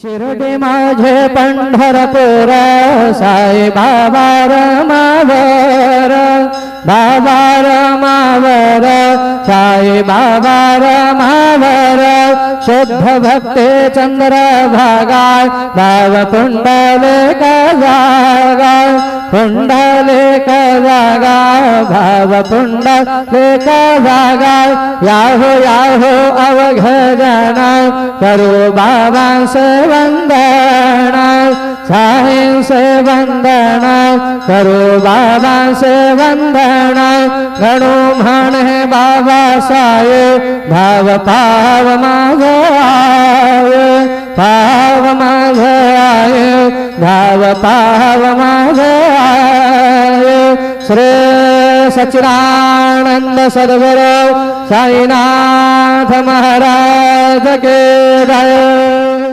शिर्डी माझे पंढरपूर साई बाबा रमावर, बाबा रमावर, साई बाबा रमावर, शुद्ध भक्ते चंद्र भागाय भाव पुंडलिक जागा, पुंडलिक जागा, भाव पुंडलिक जागा, याहो याहो अवघ जन करो बाबा से वंदना, साईं से वंदना करो बाबा से वंदना, गणो म्हणे बाबा साये भाव पाव माझे आये, पाव माझे आये, भाव पाव माझे आये। श्री सच्चिदानंद सद्गुरु साईनाथ महाराज के जय।